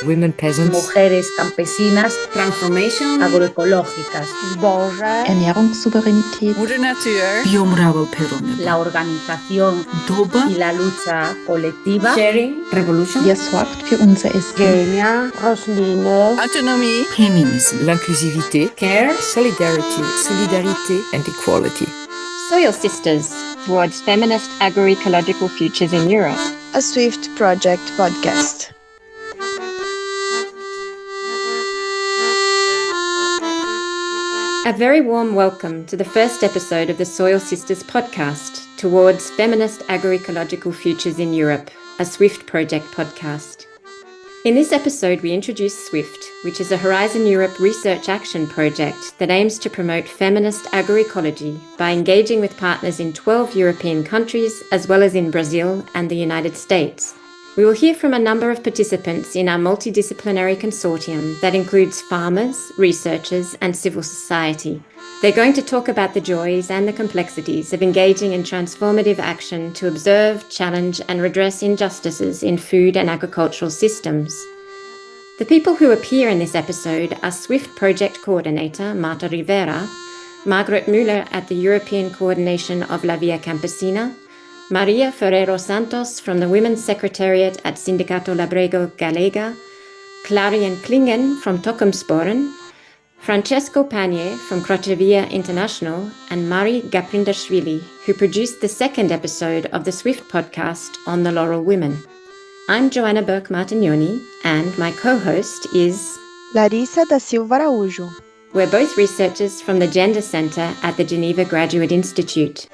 women peasants, mujeres campesinas, transformation, agroecológicas, Ernährungssouveränität, Mutter Natur, la organización y la lucha colectiva, sharing, revolution, wer sorgt für unser Essen, autonomie, feminism, l'inclusivité, care, solidarité and equality. Soil Sisters, towards feminist agroecological futures in Europe. A Swift Project podcast. A very warm welcome to the first episode of the Soil Sisters podcast, towards feminist agroecological futures in Europe, a Swift Project podcast. In this episode, we introduce SWIFT, which is a Horizon Europe research action project that aims to promote feminist agroecology by engaging with partners in 12 European countries, as well as in Brazil and the United States. We will hear from a number of participants in our multidisciplinary consortium that includes farmers, researchers, and civil society. They're going to talk about the joys and the complexities of engaging in transformative action to observe, challenge, and redress injustices in food and agricultural systems. The people who appear in this episode are SWIFT Project Coordinator Marta Rivera, Margret Müller at the European Coordination of La Via Campesina, Maria Ferreira Santos from the Women's Secretariat at Sindicato Labrego Galega, Klarien Klingen from Toekomstboeren, Francesco Panié from Crocevia International, and Mari Gaprindashvili, who produced the second episode of the SWIFT podcast on the Laurel Women. I'm Joanna Burke-Martignoni, and my co-host is Larissa da Silva Araújo. We're both researchers from the Gender Center at the Geneva Graduate Institute.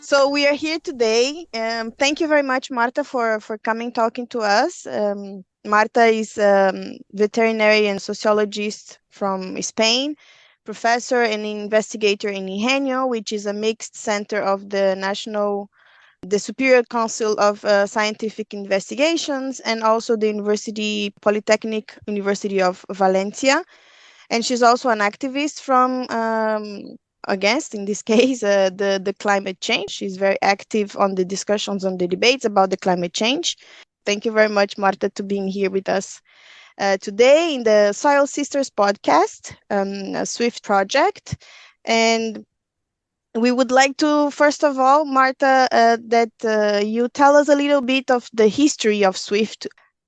So we are here today. Thank you very much, Marta, for coming talking to us. Marta is veterinary and sociologist from Spain, professor and investigator in Ingenio, which is a mixed center of the Superior Council of Scientific Investigations, and also the Polytechnic University of Valencia. And she's also an activist from against, in this case, the climate change. She's very active on the discussions, on the debates about the climate change. Thank you very much, Marta, to being here with us today in the Soil Sisters podcast, a SWIFT project. And we would like to, first of all, Marta, that you tell us a little bit of the history of SWIFT,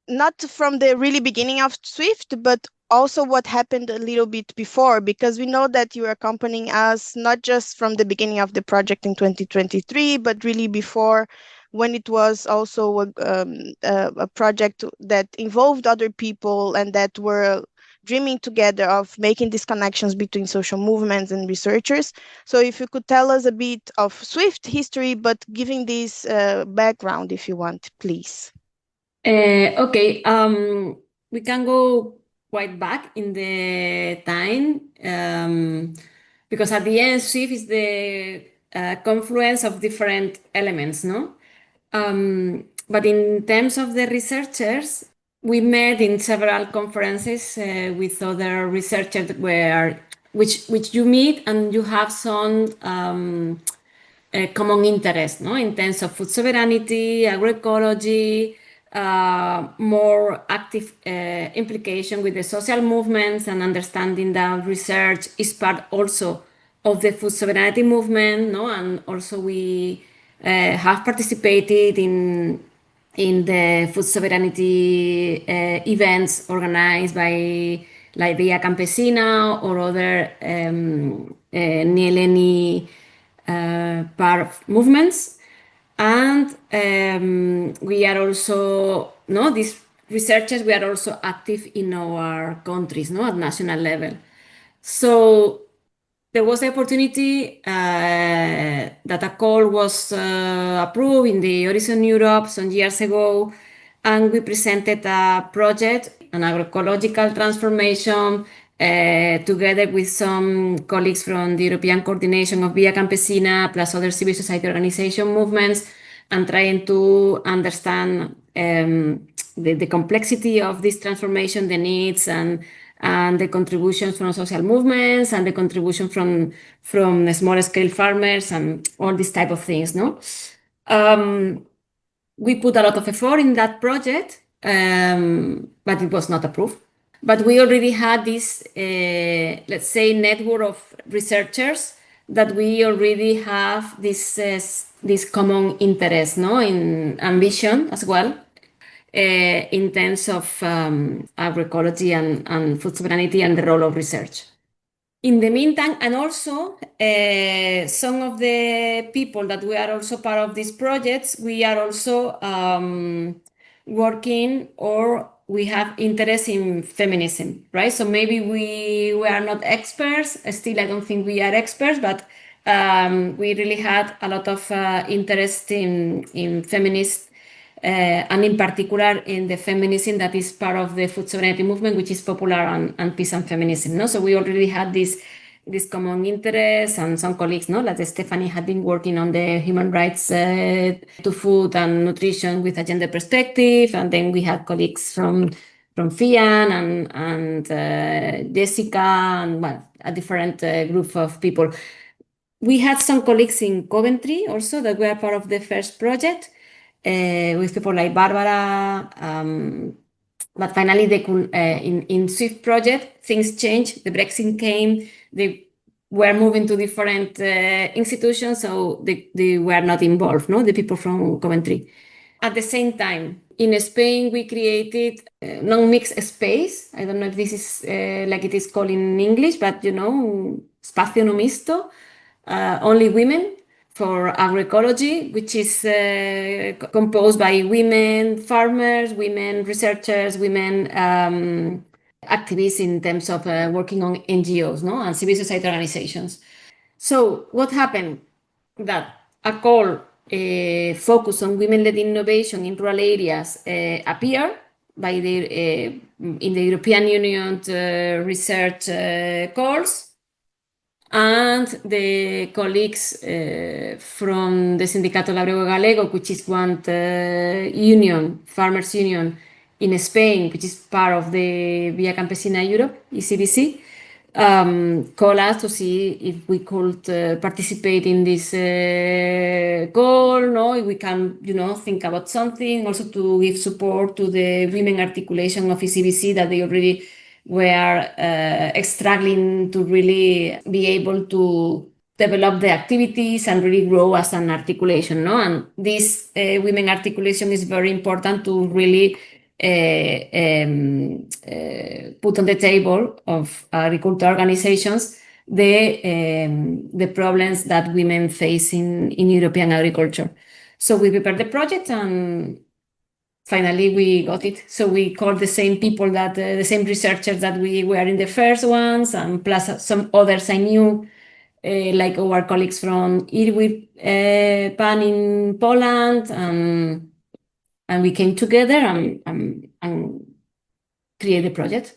not from the really beginning of SWIFT, but also what happened a little bit before, because we know that you are accompanying us not just from the beginning of the project in 2023, but really before, when it was also a project that involved other people and that were dreaming together of making these connections between social movements and researchers. So if you could tell us a bit of SWIFT history, but giving this background, if you want, please. Okay, we can go quite back in the time, because at the end, SWIFT is the confluence of different elements, no? But in terms of the researchers, we met in several conferences with other researchers which you meet and you have some common interest, no? In terms of food sovereignty, agroecology, more active implication with the social movements, and understanding that research is part also of the food sovereignty movement, no? And also we have participated in the food sovereignty events organized by La Via Campesina or other Nieleni part movements. And we are also, these researchers, we are also active in our countries, at national level. So there was the opportunity that a call was approved in the Horizon Europe some years ago, and we presented a project, an agroecological transformation, together with some colleagues from the European Coordination of Via Campesina, plus other civil society organization movements, and trying to understand the complexity of this transformation, the needs, and and the contributions from social movements and the contribution from small scale farmers and all these type of things, no? We put a lot of effort in that project, but it was not approved. But we already had this, let's say, network of researchers that we already have this common interest, no, in ambition as well, in terms of agroecology and food sovereignty and the role of research. In the meantime, and also some of the people that we are also part of these projects, we are also working or we have interest in feminism, right? So maybe we are not experts. Still, I don't think we are experts, but we really had a lot of interest in feminist and in particular in the feminism that is part of the food sovereignty movement, which is popular and peace and feminism. No, so we already had this common interest, and some colleagues, no, like Stephanie had been working on the human rights to food and nutrition with a gender perspective, and then we had colleagues from FIAN and Jessica, and well, a different group of people. We had some colleagues in Coventry also that were part of the first project, with people like Barbara, but finally they could, in SWIFT project, things changed. The Brexit came, they were moving to different institutions, so they were not involved, no, the people from Coventry. At the same time, in Spain, we created non-mixed space. I don't know if this is like it is called in English, but you know, espacio no mixto, only women, for agroecology, which is composed by women farmers, women researchers, women activists in terms of working on NGOs, no, and civil society organizations. So what happened? That a call focused on women-led innovation in rural areas appeared by in the European Union research calls. And the colleagues from the Sindicato Labrego Galega, which is one union, farmers' union in Spain, which is part of the Via Campesina Europe, ECVC, called us to see if we could participate in this goal, no, if we can, you know, think about something, also to give support to the women articulation of ECVC that they already were struggling to really be able to develop the activities and really grow as an articulation, no? And this women articulation is very important to really put on the table of agriculture organizations the problems that women face in European agriculture. So we prepared the project and finally we got it. So we called the same people that, the same researchers that we were in the first ones, and plus some others I knew, like our colleagues from IRWIP PAN in Poland, and we came together and created the project.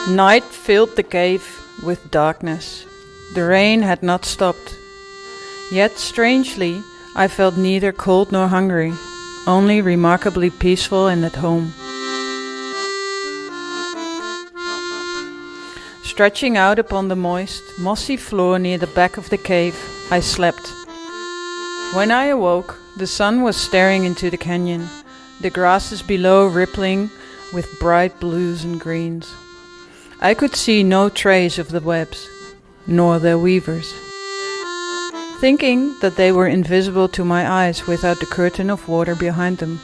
Night filled the cave with darkness. The rain had not stopped. Yet, strangely, I felt neither cold nor hungry, only remarkably peaceful and at home. Stretching out upon the moist, mossy floor near the back of the cave, I slept. When I awoke, the sun was staring into the canyon, the grasses below rippling with bright blues and greens. I could see no trace of the webs, nor their weavers. Thinking that they were invisible to my eyes without the curtain of water behind them,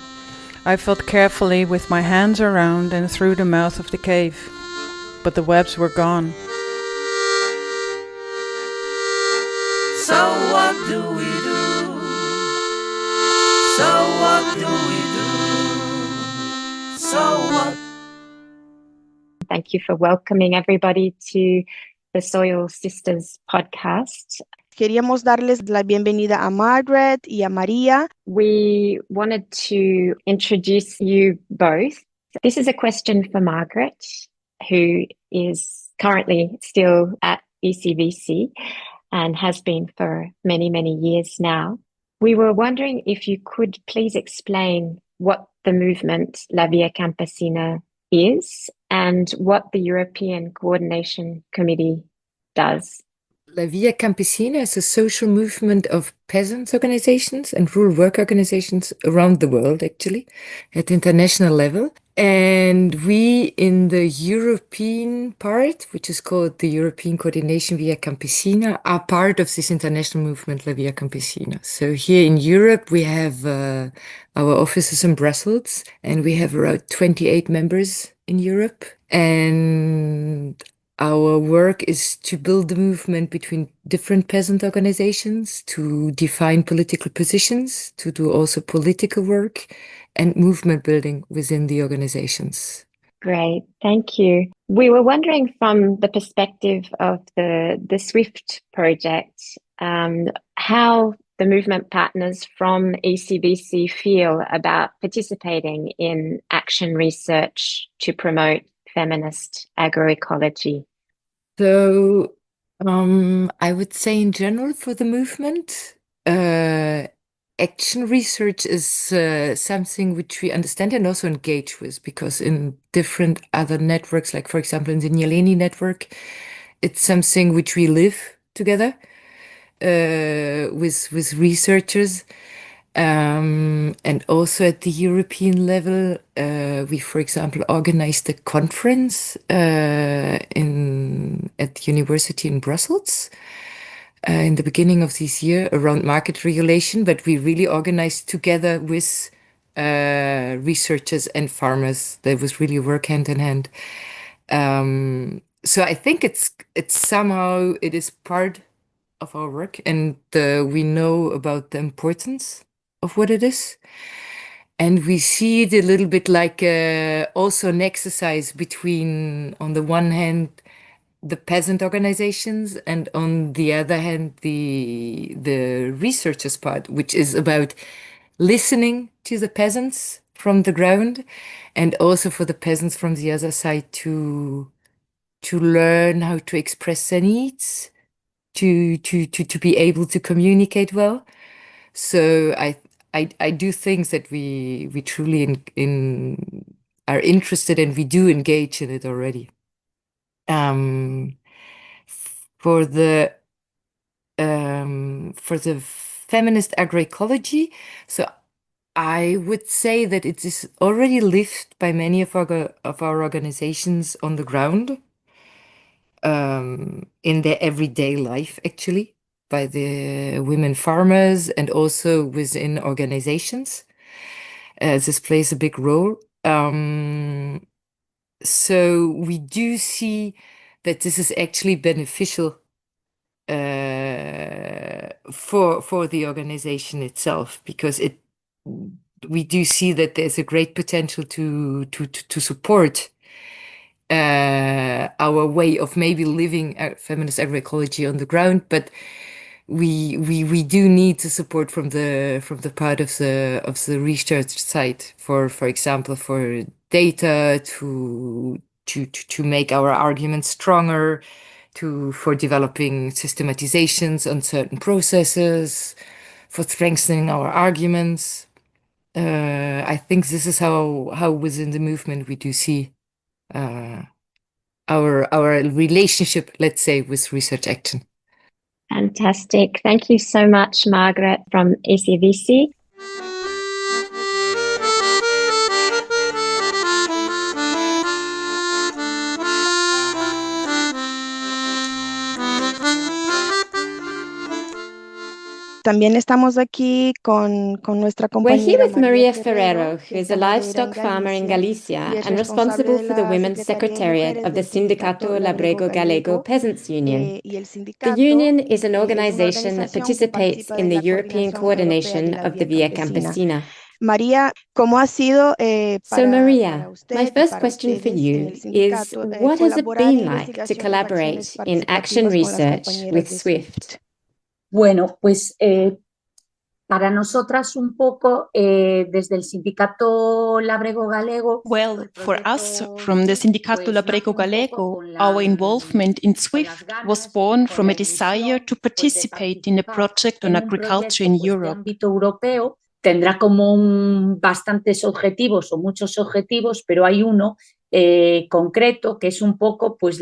I felt carefully with my hands around and through the mouth of the cave, but the webs were gone. So what do we do? So what do we do? So what? Thank you for welcoming everybody to the Soil Sisters podcast. Queríamos darles la bienvenida a Margret y a Maria. We wanted to introduce you both. This is a question for Margret, who is currently still at ECVC and has been for many, many years now. We were wondering if you could please explain what the movement La Via Campesina is and what the European Coordination Committee does. La Via Campesina is a social movement of peasants' organizations and rural work organizations around the world, actually, at international level. And we, in the European part, which is called the European Coordination Via Campesina, are part of this international movement, La Via Campesina. So here in Europe, we have our offices in Brussels, and we have around 28 members in Europe. And our work is to build the movement between different peasant organizations, to define political positions, to do also political work and movement building within the organizations. Great, thank you. We were wondering from the perspective of the SWIFT project, how the movement partners from ECVC feel about participating in action research to promote feminist agroecology. So I would say in general for the movement, action research is something which we understand and also engage with, because in different other networks, like for example in the Nyaleni network, it's something which we live together with researchers. And also at the European level, we, for example, organized a conference at the university in Brussels in the beginning of this year around market regulation, but we really organized together with researchers and farmers. That was really work hand in hand. So I think it's somehow it is part of our work, and we know about the importance of what it is. And we see it a little bit like also an exercise between, on the one hand, the peasant organizations, and on the other hand, the researchers part, which is about listening to the peasants from the ground, and also for the peasants from the other side to learn how to express their needs, to be able to communicate well. So I do think that we truly are interested, and we do engage in it already. For the feminist agroecology, so I would say that it is already lived by many of our organizations on the ground, in their everyday life, actually, by the women farmers and also within organizations. This plays a big role. So we do see that this is actually beneficial for the organization itself, because we do see that there's a great potential to support our way of maybe living feminist agroecology on the ground, but we do need the support from the part of the research side, for example, for data to make our arguments stronger, for developing systematizations on certain processes, for strengthening our arguments. I think this is how within the movement we do see our relationship, let's say, with research action. Fantastic. Thank you so much, Margret from ECVC. También estamos aquí con nuestra compañera. We're here with Maria Ferreira, who is a livestock farmer in Galicia and responsible for the Women's Secretariat of the Sindicato Labrego Galega Peasants Union. The union is an organization that participates in the European coordination of the Via Campesina. Maria, ¿cómo ha sido? So Maria, my first question for you is, what has it been like to collaborate in action research with SWIFT? Bueno, pues Para nosotras un poco desde el Sindicato Labrego Galego. Well, for us from the Sindicato Labrego Galega, our involvement in SWIFT was born from a desire to participate in a project on agriculture in Europe. Tendrá como bastantes objetivos o muchos objetivos, pero hay uno concreto que es un poco pues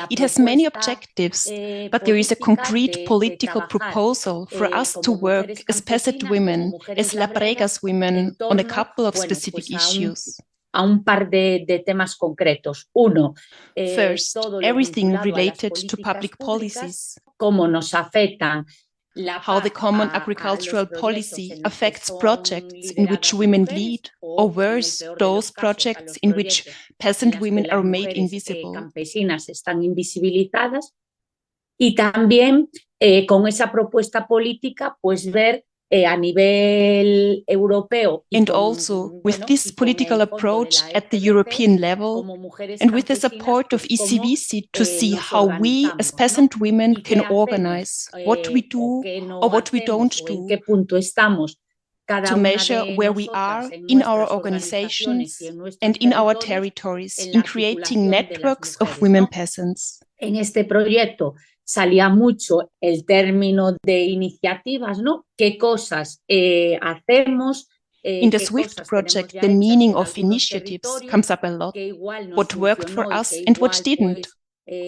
It has many objectives, but there is a concrete political proposal for us to work as peasant women, as Labregas women, on a couple of specific issues. A un par de temas concretos. Uno, first, everything related to public policies. Cómo nos afectan how the common agricultural policy affects projects in which women lead, or worse, those projects in which peasant women are made invisible. Campesinas están invisibilizadas. Y también con esa propuesta política, pues ver a nivel europeo. And also with this political approach at the European level, and with the support of ECVC to see how we as peasant women can organize what we do or what we don't do, to measure where we are in our organizations and in our territories, in creating networks of women peasants. En este proyecto salía mucho el término de iniciativas, ¿no? ¿Qué cosas hacemos? In the SWIFT project, the meaning of initiatives comes up a lot. What worked for us and what didn't,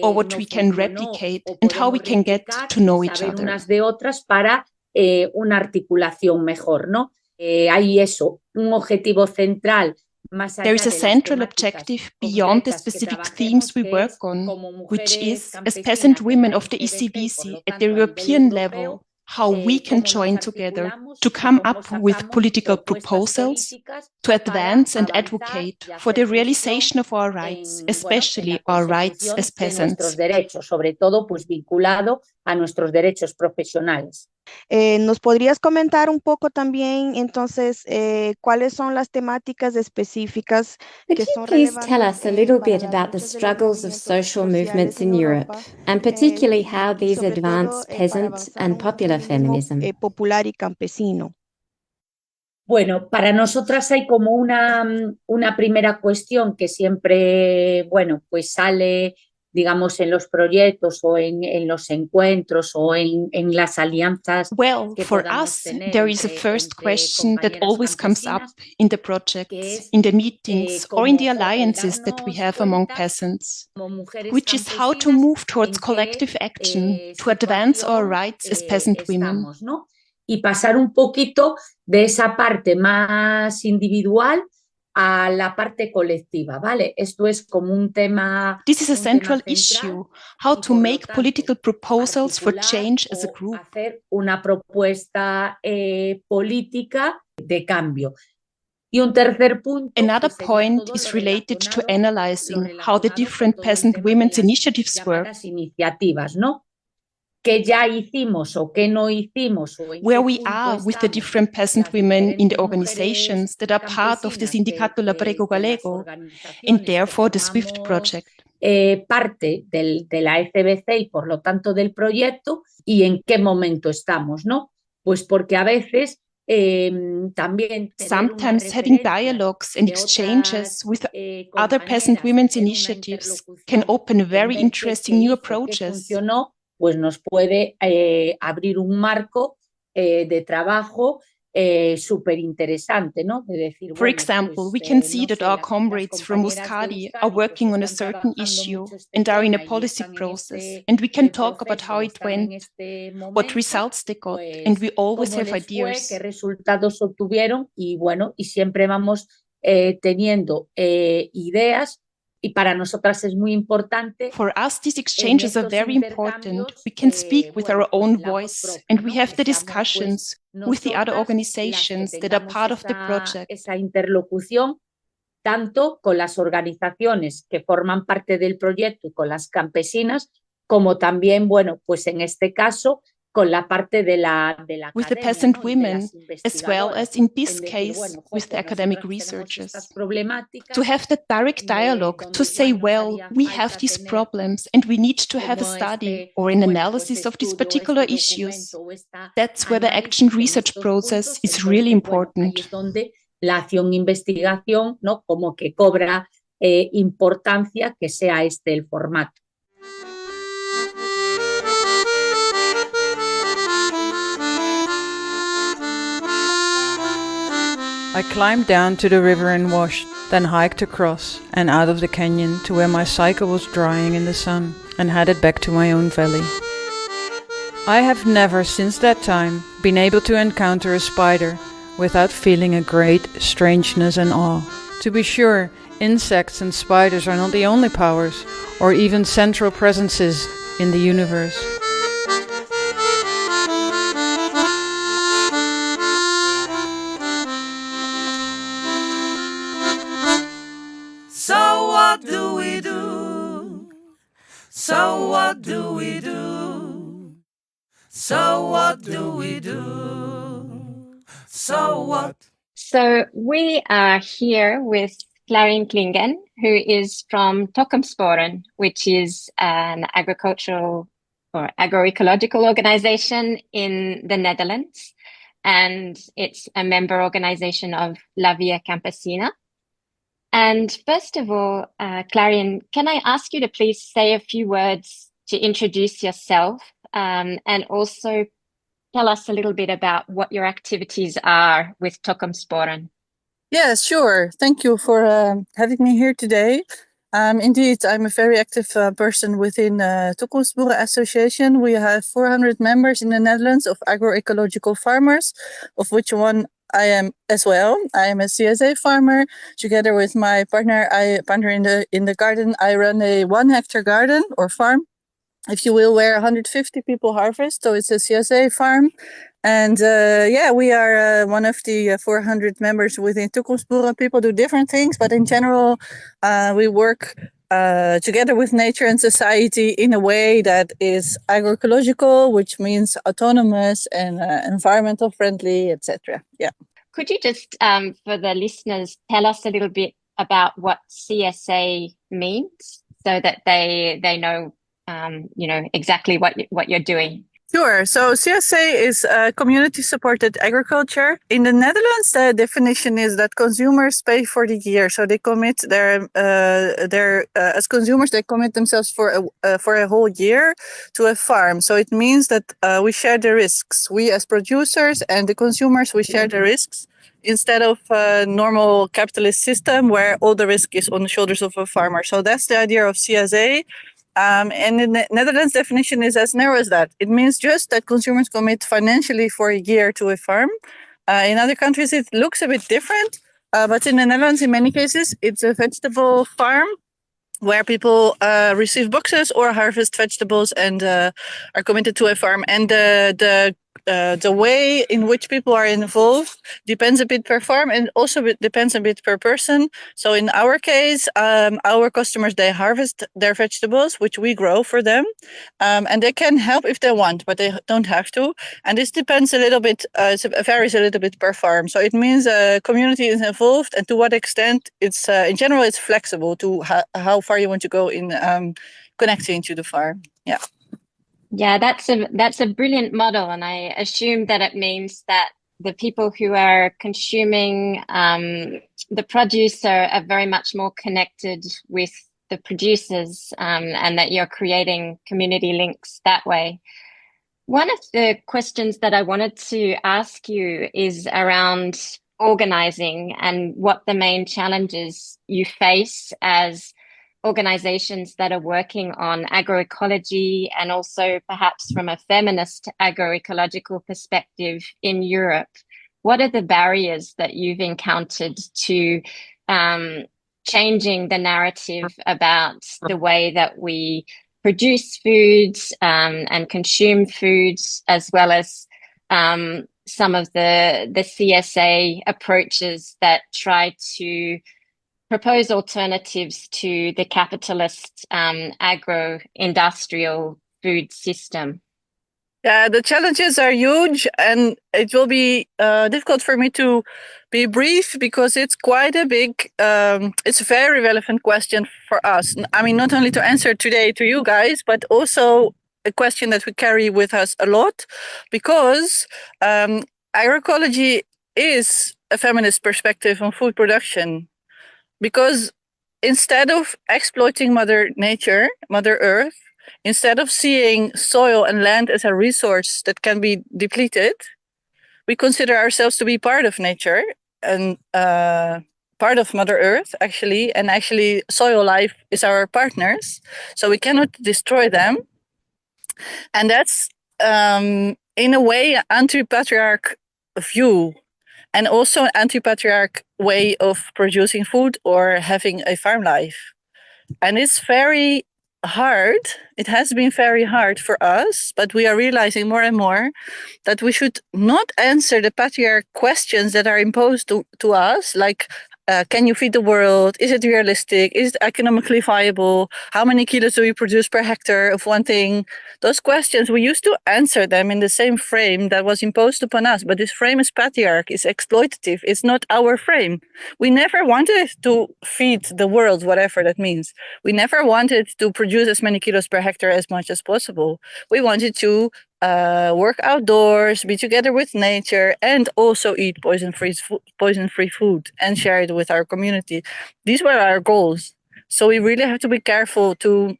or what we can replicate and how we can get to know each other. Unas de otras para una articulación mejor, ¿no? Hay eso, un objetivo central. There is a central objective beyond the specific themes we work on, which is, as peasant women of the ECVC at the European level, how we can join together to come up with political proposals to advance and advocate for the realization of our rights, especially our rights as peasants. Sobre todo, pues vinculado a nuestros derechos profesionales. ¿Nos podrías comentar un poco también, entonces, cuáles son las temáticas específicas que son relevantes? Could you please tell us a little bit about the struggles of social movements in Europe, and particularly how these advance peasant and popular feminism? Popular y campesino. Bueno, para nosotras hay como una primera cuestión que siempre, bueno, pues sale, digamos, en los proyectos o en los encuentros o en las alianzas. Well, for us, there is a first question that always comes up in the projects, in the meetings, or in the alliances that we have among peasants, which is how to move towards collective action to advance our rights as peasant women. Y pasar un poquito de esa parte más individual a la parte colectiva, ¿vale? Esto es como un tema. This is a central issue, how to make political proposals for change as a group. Hacer una propuesta política de cambio. Y un tercer punto. Another point is related to analyzing how the different peasant women's initiatives work. Iniciativas, ¿no? Que ya hicimos o que no hicimos. Where we are with the different peasant women in the organizations that are part of the Sindicato Labrego Galega and therefore the SWIFT project. Parte de la ECVC y por lo tanto del proyecto y en qué momento estamos, ¿no? Pues porque a veces también sometimes having dialogues and exchanges with other peasant women's initiatives can open very interesting new approaches. Pues nos puede abrir un marco de trabajo súper interesante, ¿no? De decir, for example, we can see that our comrades from Muscadi are working on a certain issue and are in a policy process, and we can talk about how it went, what results they got, and we always have ideas. ¿Qué resultados obtuvieron? Y bueno, y siempre vamos teniendo ideas. Y para nosotras es muy importante. For us, these exchanges are very important. We can speak with our own voice, and we have the discussions with the other organizations that are part of the project. Esa interlocución tanto con las organizaciones que forman parte del proyecto y con las campesinas, como también, bueno, pues en este caso, con la parte de la with the academia, peasant ¿no? women, as well as in this case with the academic researchers. To have that direct dialogue, to say, well, we have these problems and we need to have a study or an analysis of these particular issues. That's where the action research process is really important. La acción-investigación, ¿no? Como que cobra importancia que sea este el formato. I climbed down to the river and washed, then hiked across and out of the canyon to where my cycle was drying in the sun and headed back to my own valley. I have never since that time been able to encounter a spider without feeling a great strangeness and awe. To be sure, insects and spiders are not the only powers or even central presences in the universe. So what do we do? So what do we do? So what do we do? So what? So we are here with Klingen, who is from Toekomstboeren, which is an agricultural or agroecological organization in the Netherlands. And it's a member organization of La Via Campesina. And first of all, Klarien, can I ask you to please say a few words to introduce yourself and also tell us a little bit about what your activities are with Toekomstboeren? Yeah, sure. Thank you for having me here today. Indeed, I'm a very active person within Toekomstboeren Association. We have 400 members in the Netherlands of agroecological farmers, of which one I am as well. I am a CSA farmer. Together with my partner in the garden, I run a 1 hectare garden or farm, if you will, where 150 people harvest. So it's a CSA farm. And we are one of the 400 members within Toekomstboeren. People do different things, but in general, we work together with nature and society in a way that is agroecological, which means autonomous and environmental friendly, etc. Yeah. Could you just, for the listeners, tell us a little bit about what CSA means, so that they know, exactly what you're doing? Sure. So CSA is community-supported agriculture. In the Netherlands, the definition is that consumers pay for the year. So they commit as consumers, they commit themselves for a whole year to a farm. So it means that we share the risks. We as producers and the consumers, we share the risks, instead of a normal capitalist system where all the risk is on the shoulders of a farmer. So that's the idea of CSA. And in the Netherlands, definition is as narrow as that. It means just that consumers commit financially for a year to a farm. In other countries, it looks a bit different. But in the Netherlands, in many cases, it's a vegetable farm where people receive boxes or harvest vegetables and are committed to a farm. And the way in which people are involved depends a bit per farm and also depends a bit per person. So in our case, our customers, they harvest their vegetables, which we grow for them. And they can help if they want, but they don't have to. And this depends a little bit, it varies a little bit per farm. So it means a community is involved, and to what extent it's, in general, it's flexible to how far you want to go in connecting to the farm. Yeah. Yeah, that's a brilliant model, and I assume that it means that the people who are consuming the produce are very much more connected with the producers, and that you're creating community links that way. One of the questions that I wanted to ask you is around organizing and what the main challenges you face as organizations that are working on agroecology, and also perhaps from a feminist agroecological perspective in Europe. What are the barriers that you've encountered to changing the narrative about the way that we produce foods and consume foods, as well as some of the CSA approaches that try to propose alternatives to the capitalist agro-industrial food system? Yeah, the challenges are huge, and it will be difficult for me to be brief because it's quite a big, it's a very relevant question for us. I mean, not only to answer today to you guys, but also a question that we carry with us a lot, because agroecology is a feminist perspective on food production. Because instead of exploiting Mother Nature, Mother Earth, instead of seeing soil and land as a resource that can be depleted, we consider ourselves to be part of nature and part of Mother Earth, actually. And actually, soil life is our partners. So we cannot destroy them. And that's, in a way, an anti-patriarch view, and also an anti-patriarch way of producing food or having a farm life. And it's very hard. It has been very hard for us, but we are realizing more and more that we should not answer the patriarch questions that are imposed to us, like, can you feed the world? Is it realistic? Is it economically viable? How many kilos do we produce per hectare of one thing? Those questions, we used to answer them in the same frame that was imposed upon us. But this frame is patriarch, is exploitative. It's not our frame. We never wanted to feed the world, whatever that means. We never wanted to produce as many kilos per hectare as much as possible. We wanted to work outdoors, be together with nature, and also eat poison-free food and share it with our community. These were our goals. So we really have to be careful to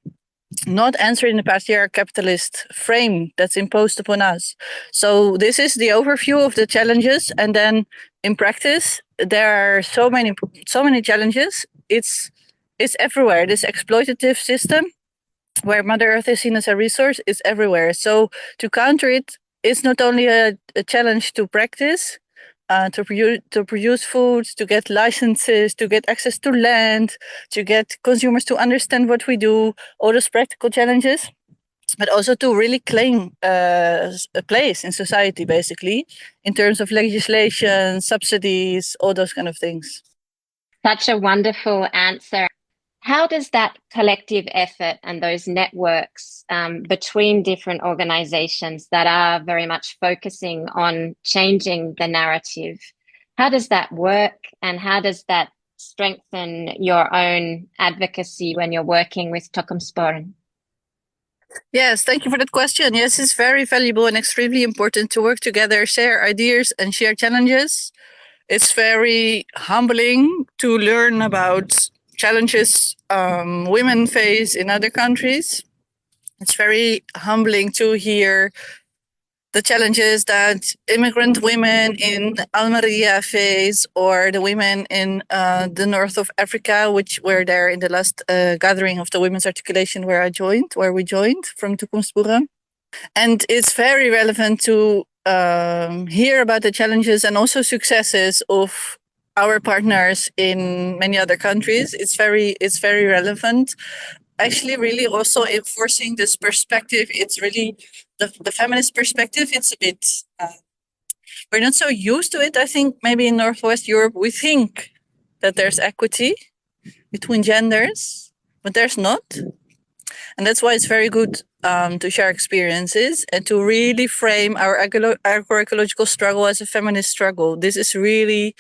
not answer in the patriarch capitalist frame that's imposed upon us. So this is the overview of the challenges. And then in practice, there are so many challenges. It's everywhere. This exploitative system, where Mother Earth is seen as a resource, is everywhere. So to counter it, it's not only a challenge to practice, to produce food, to get licenses, to get access to land, to get consumers to understand what we do, all those practical challenges, but also to really claim a place in society, basically, in terms of legislation, subsidies, all those kind of things. Such a wonderful answer. How does that collective effort and those networks between different organizations that are very much focusing on changing the narrative, how does that work, and how does that strengthen your own advocacy when you're working with Toekomstboeren? Yes, thank you for that question. Yes, it's very valuable and extremely important to work together, share ideas and share challenges. It's very humbling to learn about challenges women face in other countries. It's very humbling to hear the challenges that immigrant women in Almeria face, or the women in the north of Africa, which were there in the last gathering of the Women's Articulation where we joined from Toekomstboeren. And it's very relevant to hear about the challenges and also successes of our partners in many other countries. It's very relevant. Actually, really also enforcing this perspective. It's really the feminist perspective. It's a bit, we're not so used to it. I think maybe in Northwest Europe, we think that there's equity between genders, but there's not. And that's why it's very good to share experiences and to really frame our agroecological struggle as a feminist struggle. This is really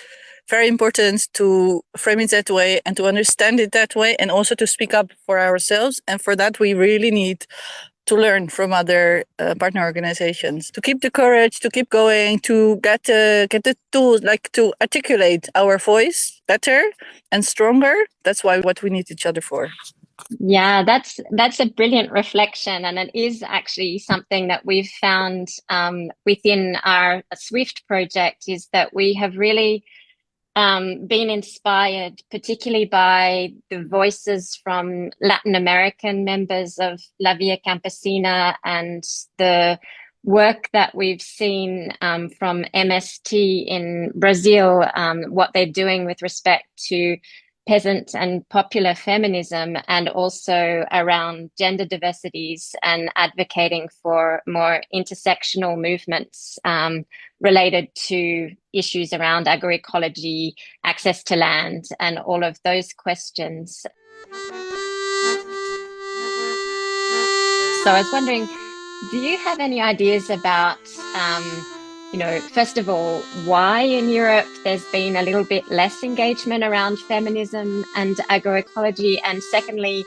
very important to frame it that way and to understand it that way, and also to speak up for ourselves. And for that, we really need to learn from other partner organizations, to keep the courage, to keep going, to get the tools, like to articulate our voice better and stronger. That's what we need each other for. Yeah, that's a brilliant reflection, and it is actually something that we've found within our SWIFT project, is that we have really been inspired particularly by the voices from Latin American members of La Via Campesina, and the work that we've seen from MST in Brazil, what they're doing with respect to peasant and popular feminism, and also around gender diversities and advocating for more intersectional movements related to issues around agroecology, access to land, and all of those questions. So I was wondering, do you have any ideas about, first of all, why in Europe there's been a little bit less engagement around feminism and agroecology? And secondly,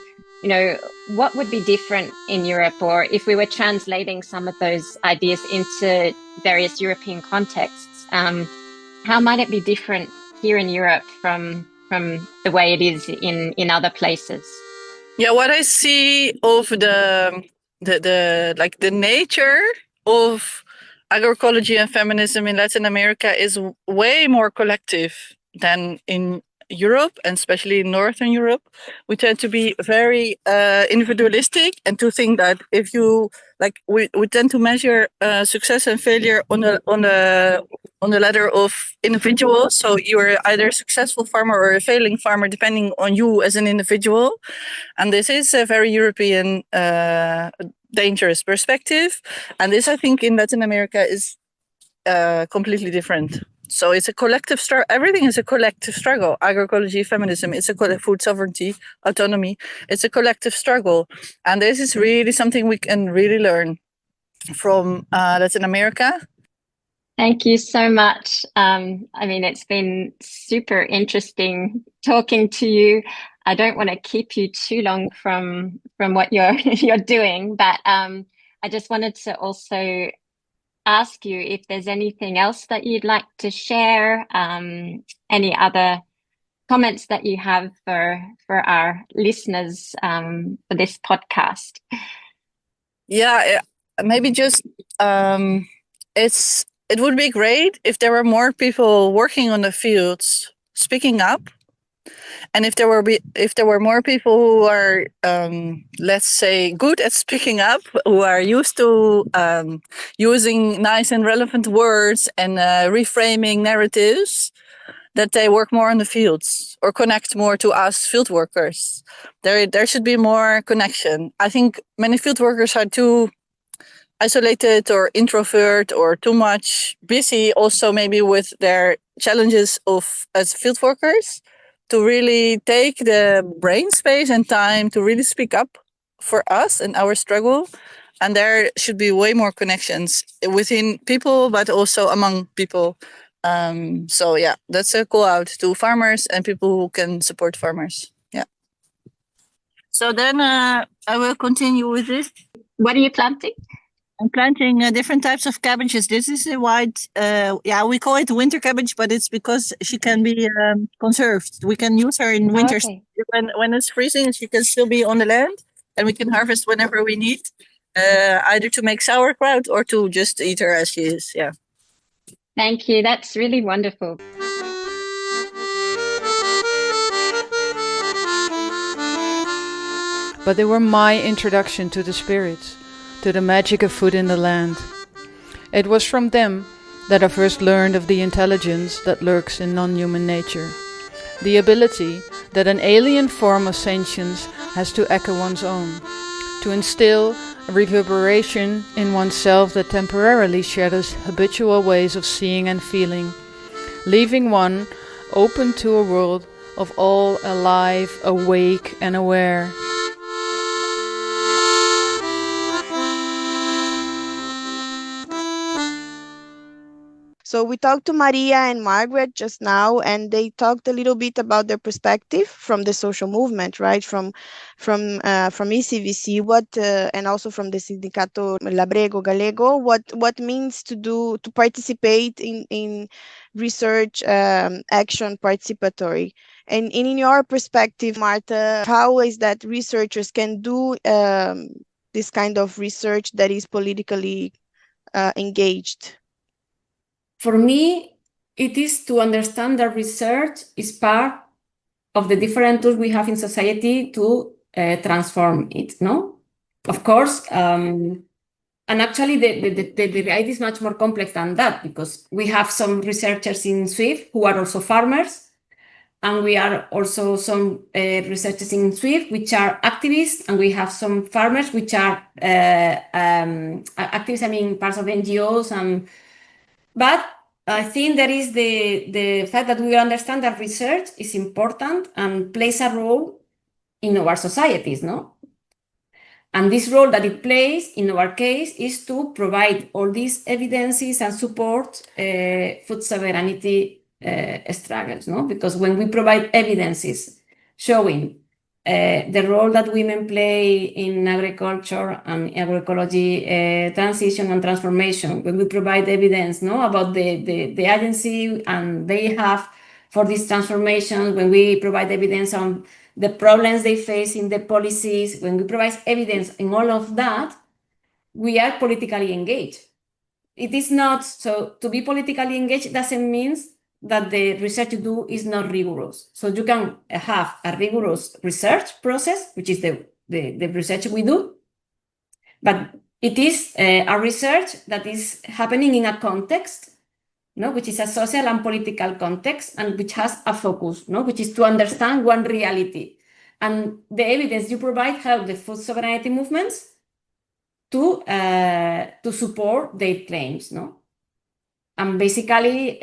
what would be different in Europe, or if we were translating some of those ideas into various European contexts, how might it be different here in Europe from the way it is in other places? Yeah, what I see of the nature of agroecology and feminism in Latin America is way more collective than in Europe, and especially in Northern Europe. We tend to be very individualistic, and to think that if you we tend to measure success and failure on the ladder of individuals. So you're either a successful farmer or a failing farmer, depending on you as an individual. And this is a very European dangerous perspective. And this, I think, in Latin America is completely different. So it's a collective struggle. Everything is a collective struggle. Agroecology, feminism, it's a food sovereignty, autonomy. It's a collective struggle. And this is really something we can really learn from Latin America. Thank you so much. It's been super interesting talking to you. I don't want to keep you too long from what you're doing, but I just wanted to also ask you if there's anything else that you'd like to share, any other comments that you have for our listeners for this podcast. Yeah, maybe just it would be great if there were more people working on the fields speaking up. And if there were more people who are, let's say, good at speaking up, who are used to using nice and relevant words and reframing narratives, that they work more on the fields or connect more to us field workers. There should be more connection. I think many field workers are too isolated or introvert or too much busy, also maybe with their challenges as field workers, to really take the brain space and time to really speak up for us and our struggle. And there should be way more connections within people, but also among people. So yeah, that's a call out to farmers and people who can support farmers. Yeah. So then I will continue with this. What are you planting? I'm planting different types of cabbages. This is a white, we call it winter cabbage, but it's because she can be conserved. We can use her in winter. Okay. When it's freezing, she can still be on the land, and we can harvest whenever we need, either to make sauerkraut or to just eat her as she is. Yeah. Thank you. That's really wonderful. But they were my introduction to the spirits, to the magic of food in the land. It was from them that I first learned of the intelligence that lurks in non-human nature, the ability that an alien form of sentience has to echo one's own, to instill a reverberation in oneself that temporarily shatters habitual ways of seeing and feeling, leaving one open to a world of all alive, awake and aware. So we talked to Maria and Margret just now, and they talked a little bit about their perspective from the social movement, right? From ECVC, and also from the Sindicato Labrego Galega, what means to participate in research action participatory. And in your perspective, Marta, how is that researchers can do this kind of research that is politically engaged? For me, it is to understand that research is part of the different tools we have in society to transform it, no? Of course, and actually the idea is much more complex than that, because we have some researchers in Swift who are also farmers, and we are also some researchers in Swift which are activists, and we have some farmers which are activists, parts of NGOs, but I think there is the fact that we understand that research is important and plays a role in our societies, no? And this role that it plays, in our case, is to provide all these evidences and support food sovereignty struggles, no? Because when we provide evidences showing the role that women play in agriculture and agroecology transition and transformation, when we provide evidence, no, about the agency and they have for these transformations, when we provide evidence on the problems they face in the policies, when we provide evidence in all of that, we are politically engaged. It is not, so to be politically engaged doesn't mean that the research you do is not rigorous. So you can have a rigorous research process, which is the research we do, but it is a research that is happening in a context, no, which is a social and political context, and which has a focus, no, which is to understand one reality. And the evidence you provide help the food sovereignty movements to support their claims, no? And basically,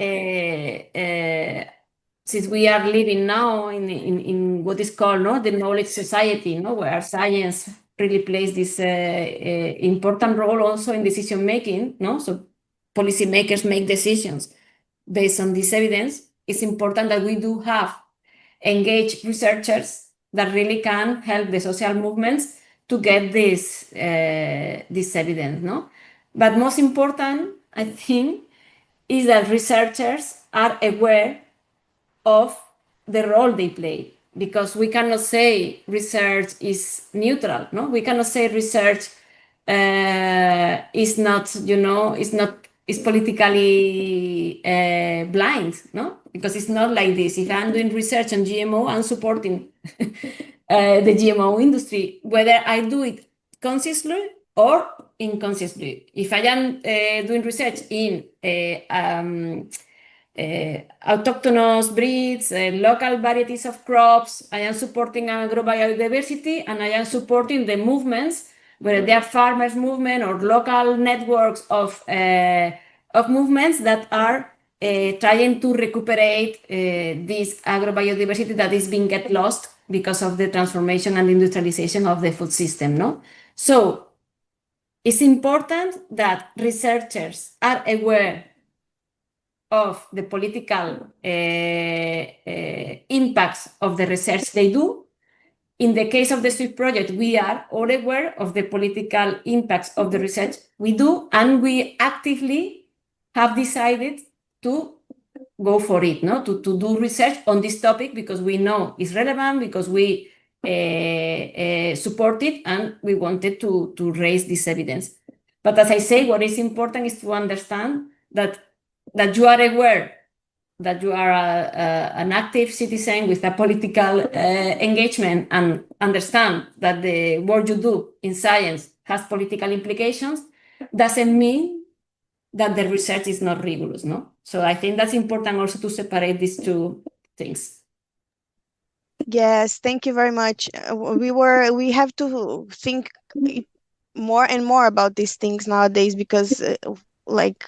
since we are living now in what is called, no, the knowledge society, no, where science really plays this important role also in decision making, no? So policymakers make decisions based on this evidence. It's important that we do have engaged researchers that really can help the social movements to get this evidence, no? But most important, I think, is that researchers are aware of the role they play, because we cannot say research is neutral, no? We cannot say research is not, you know, is politically blind, no? Because it's not like this. If I'm doing research on GMO, I'm supporting the GMO industry, whether I do it consciously or inconsciously. If I am doing research in autochthonous breeds, local varieties of crops, I am supporting agrobiodiversity, and I am supporting the movements, whether they are farmers movement or local networks of movements that are trying to recuperate this agrobiodiversity that is being get lost because of the transformation and industrialization of the food system, no? So it's important that researchers are aware of the political impacts of the research they do. In the case of the SWIFT project, we are all aware of the political impacts of the research we do, and we actively have decided to go for it, no? To do research on this topic because we know it's relevant, because we support it, and we wanted to raise this evidence. But as I say, what is important is to understand that you are aware that you are an active citizen with a political engagement, and understand that the work you do in science has political implications, doesn't mean that the research is not rigorous, no? So I think that's important also to separate these two things. Yes, thank you very much. We have to think more and more about these things nowadays, because like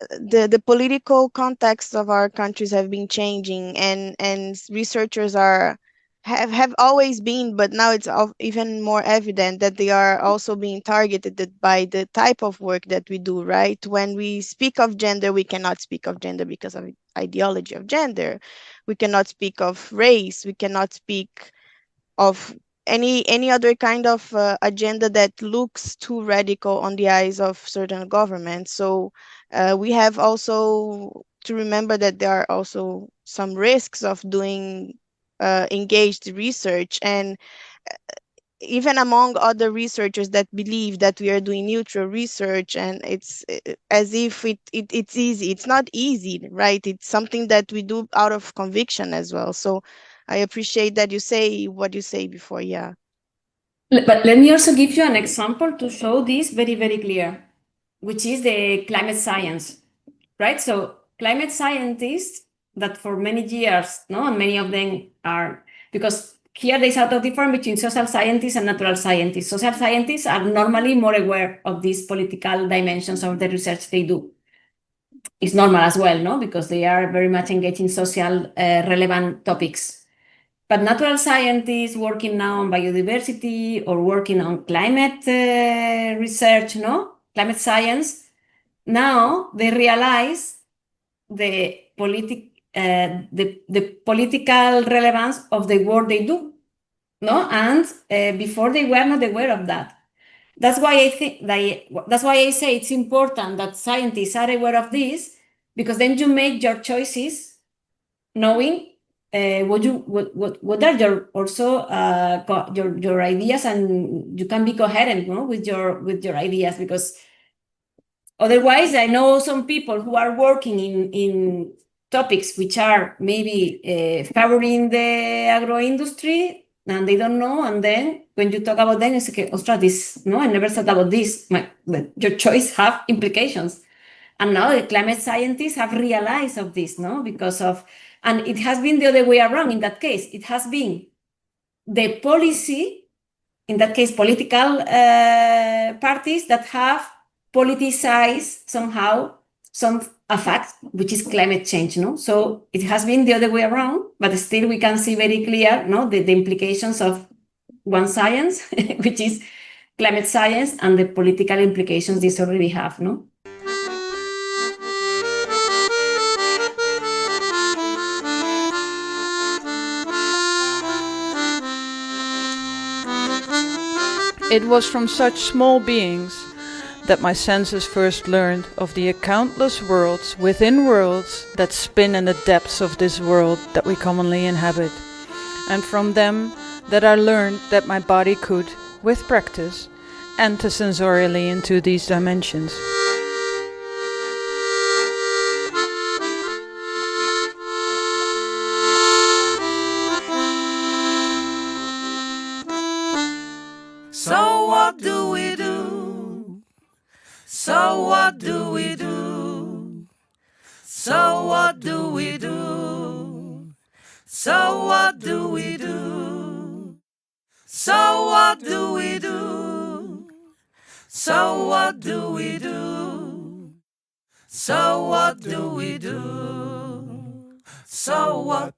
the political context of our countries have been changing, and researchers have always been, but now it's even more evident that they are also being targeted by the type of work that we do, right? When we speak of gender, we cannot speak of gender because of ideology of gender. We cannot speak of race. We cannot speak of any other kind of agenda that looks too radical on the eyes of certain governments. So we have also to remember that there are also some risks of doing engaged research, and even among other researchers that believe that we are doing neutral research, and it's as if it's easy. It's not easy, right? It's something that we do out of conviction as well. So I appreciate that you say what you say before, yeah. But let me also give you an example to show this very, very clear, which is the climate science, right? So climate scientists that for many years, no, and many of them are, because here there's a difference between social scientists and natural scientists. Social scientists are normally more aware of these political dimensions of the research they do. It's normal as well, no? Because they are very much engaged in social relevant topics. But natural scientists working now on biodiversity or working on climate research, climate science, now they realize the political relevance of the work they do, and before they were not aware of that. That's why I say it's important that scientists are aware of this, because then you make your choices knowing what are your ideas, and you can be coherent with your ideas, because otherwise I know some people who are working in topics which are maybe favoring the agro industry, and they don't know, and then when you talk about them, it's okay, I never thought about this. Your choice have implications. And now the climate scientists have realized of this, and it has been the other way around in that case. It has been the policy, in that case, political parties that have politicized somehow a fact, which is climate change. So it has been the other way around, but still we can see very clear the implications of one science, which is climate science, and the political implications this already have. It was from such small beings that my senses first learned of the countless worlds within worlds that spin in the depths of this world that we commonly inhabit. And from them that I learned that my body could, with practice, enter sensorially into these dimensions. So what do we do? So what do we do? So what do we do? So what do we do? So what do we do? So what do we do? So what do we do? So what?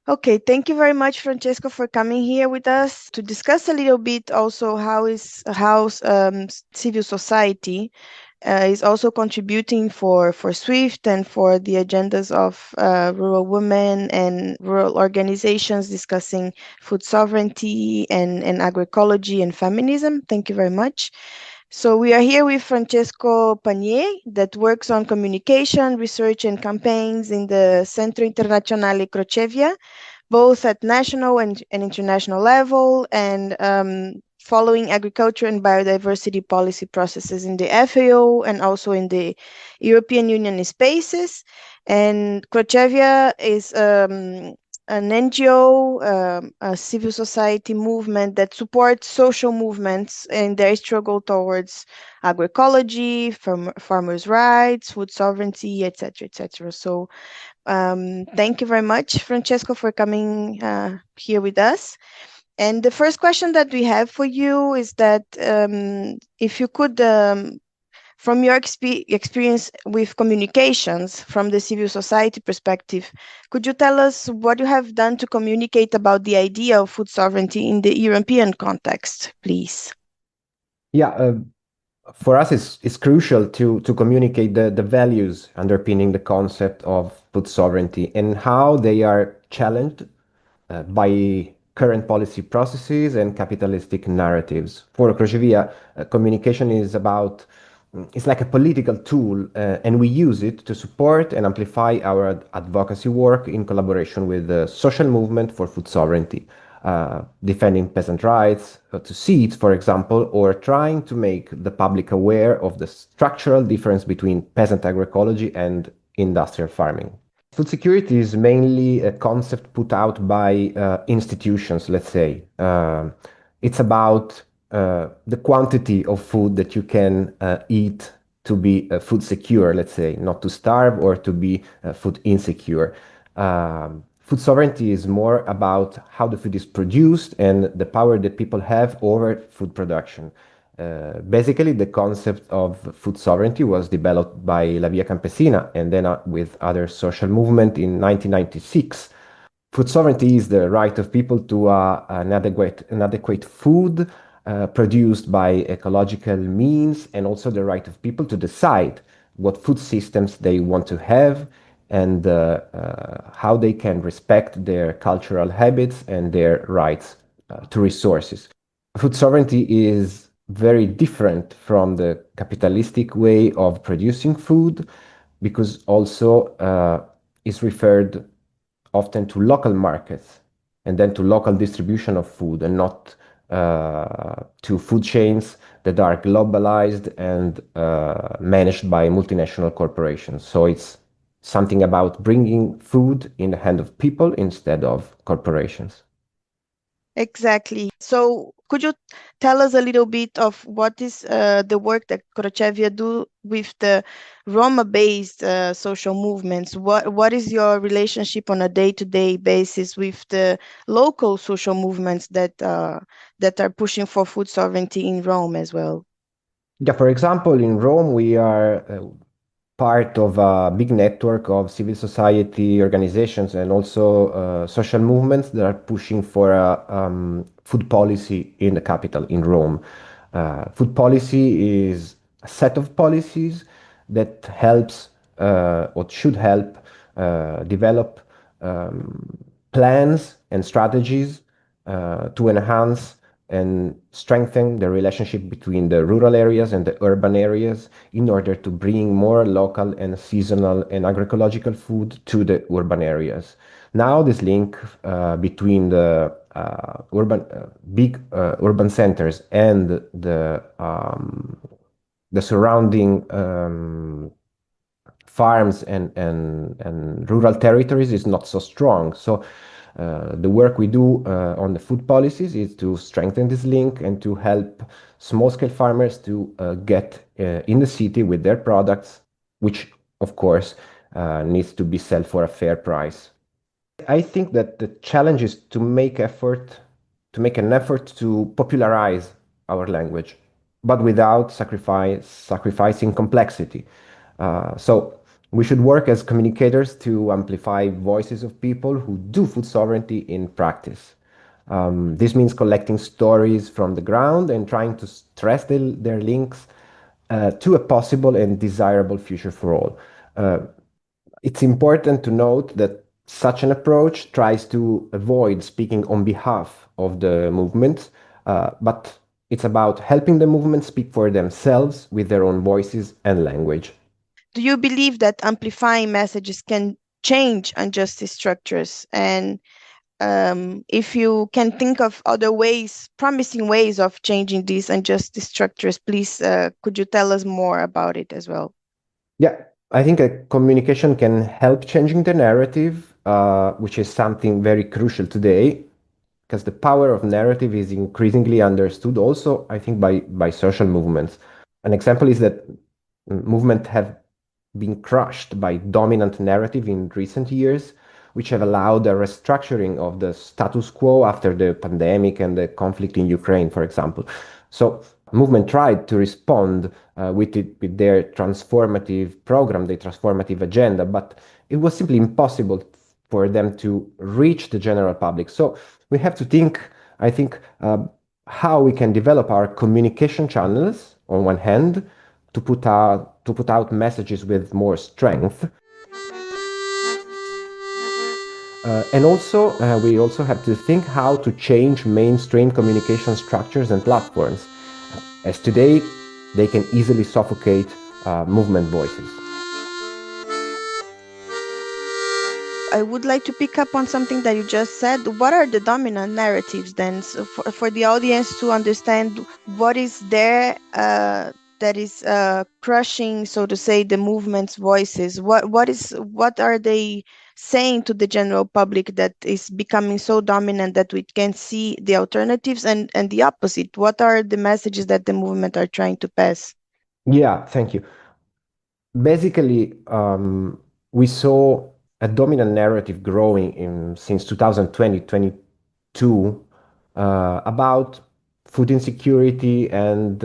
Okay, thank you very much, Francesco, for coming here with us to discuss a little bit also how civil society is also contributing for SWIFT and for the agendas of rural women and rural organizations discussing food sovereignty and agroecology and feminism. Thank you very much. So we are here with Francesco Panié, that works on communication, research and campaigns in the Centro Internazionale Crocevia, both at national and international level, and following agriculture and biodiversity policy processes in the FAO and also in the European Union spaces. And Crocevia is an NGO, a civil society movement that supports social movements in their struggle towards agroecology, farmers' rights, food sovereignty, etc., etc. So thank you very much, Francesco, for coming here with us. And the first question that we have for you is that if you could, from your experience with communications from the civil society perspective, could you tell us what you have done to communicate about the idea of food sovereignty in the European context, please? Yeah, for us, it's crucial to communicate the values underpinning the concept of food sovereignty and how they are challenged by current policy processes and capitalistic narratives. For Crocevia, communication is it's like a political tool, and we use it to support and amplify our advocacy work in collaboration with the social movement for food sovereignty, defending peasant rights, to seeds, for example, or trying to make the public aware of the structural difference between peasant agroecology and industrial farming. Food security is mainly a concept put out by institutions, let's say. It's about the quantity of food that you can eat to be food secure, let's say, not to starve or to be food insecure. Food sovereignty is more about how the food is produced and the power that people have over food production. Basically, the concept of food sovereignty was developed by La Via Campesina and then with other social movement in 1996. Food sovereignty is the right of people to an adequate food produced by ecological means, and also the right of people to decide what food systems they want to have and how they can respect their cultural habits and their rights to resources. Food sovereignty is very different from the capitalistic way of producing food, because also is referred often to local markets and then to local distribution of food, and not to food chains that are globalized and managed by multinational corporations. So it's something about bringing food in the hand of people instead of corporations. Exactly. So could you tell us a little bit of what is the work that Crocevia do with the Roma-based social movements? What is your relationship on a day-to-day basis with the local social movements that that are pushing for food sovereignty in Rome as well? Yeah, for example, in Rome, we are part of a big network of civil society organizations and also social movements that are pushing for a food policy in the capital, in Rome. Food policy is a set of policies that helps or should help develop plans and strategies to enhance and strengthen the relationship between the rural areas and the urban areas in order to bring more local and seasonal and agroecological food to the urban areas. Now, this link between the big urban centers and the surrounding farms and rural territories is not so strong. So the work we do on the food policies is to strengthen this link and to help small-scale farmers to get in the city with their products, which of course needs to be sold for a fair price. I think that the challenge is to make an effort to popularize our language, but without sacrificing complexity. So we should work as communicators to amplify voices of people who do food sovereignty in practice. This means collecting stories from the ground and trying to stress their links to a possible and desirable future for all. It's important to note that such an approach tries to avoid speaking on behalf of the movement, but it's about helping the movement speak for themselves with their own voices and language. Do you believe that amplifying messages can change injustice structures? And if you can think of other ways, promising ways of changing these injustice structures, please, could you tell us more about it as well? Yeah, I think a communication can help changing the narrative, which is something very crucial today, because the power of narrative is increasingly understood also, I think, by social movements. An example is that movements have been crushed by dominant narrative in recent years, which have allowed a restructuring of the status quo after the pandemic and the conflict in Ukraine, for example. So movement tried to respond with their transformative program, their transformative agenda, but it was simply impossible for them to reach the general public. So we have to think, I think, how we can develop our communication channels on one hand to put out messages with more strength. And also, we also have to think how to change mainstream communication structures and platforms, as today they can easily suffocate movement voices. I would like to pick up on something that you just said. What are the dominant narratives then? So for the audience to understand what is there that is crushing, so to say, the movement's voices. What are they saying to the general public that is becoming so dominant that we can see the alternatives and the opposite? What are the messages that the movement are trying to pass? Yeah, thank you. Basically, we saw a dominant narrative growing since 2020-22 about food insecurity and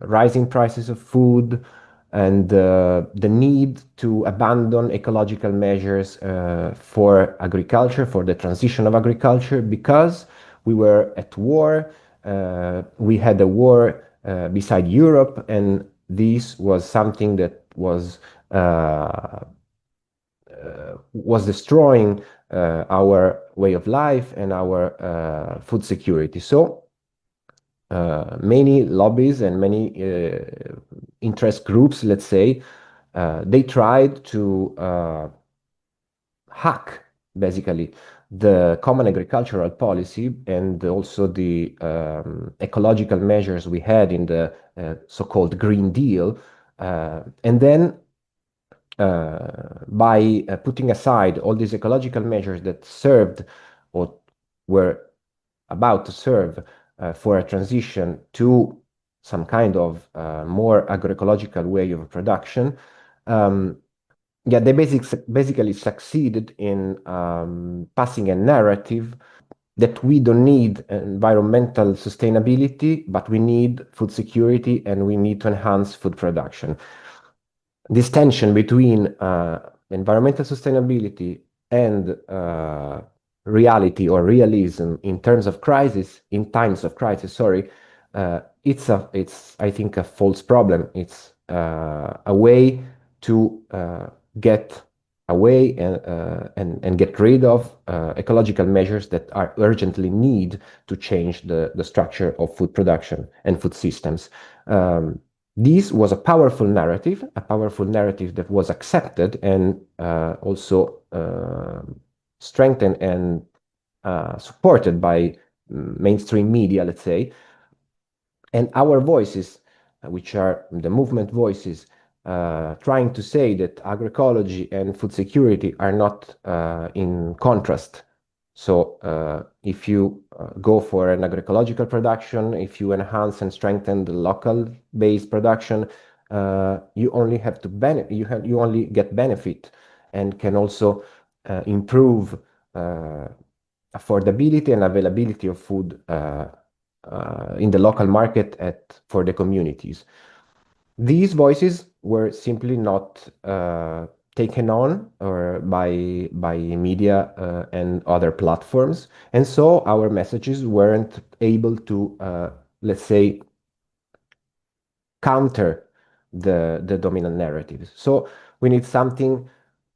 rising prices of food and the need to abandon ecological measures for agriculture, for the transition of agriculture, because we were at war. We had a war beside Europe, and this was something that was destroying our way of life and our food security. So many lobbies and many interest groups, let's say, they tried to hack basically the common agricultural policy and also the ecological measures we had in the so-called Green Deal, and then by putting aside all these ecological measures that served or were about to serve for a transition to some kind of more agroecological way of production, yeah, they basically succeeded in passing a narrative that we don't need environmental sustainability, but we need food security and we need to enhance food production. This tension between environmental sustainability and reality or realism in times of crisis, sorry, it's I think a false problem. It's a way to get away and get rid of ecological measures that are urgently need to change the structure of food production and food systems. This was a powerful narrative that was accepted and also strengthened and supported by mainstream media, let's say. And our voices, which are the movement voices, trying to say that agroecology and food security are not in contrast. So if you go for an agroecological production, if you enhance and strengthen the local-based production, you only have to you only get benefit and can also improve affordability and availability of food in the local market for the communities. These voices were simply not taken on or by media and other platforms, and so our messages weren't able to, let's say, counter the dominant narratives. So we need something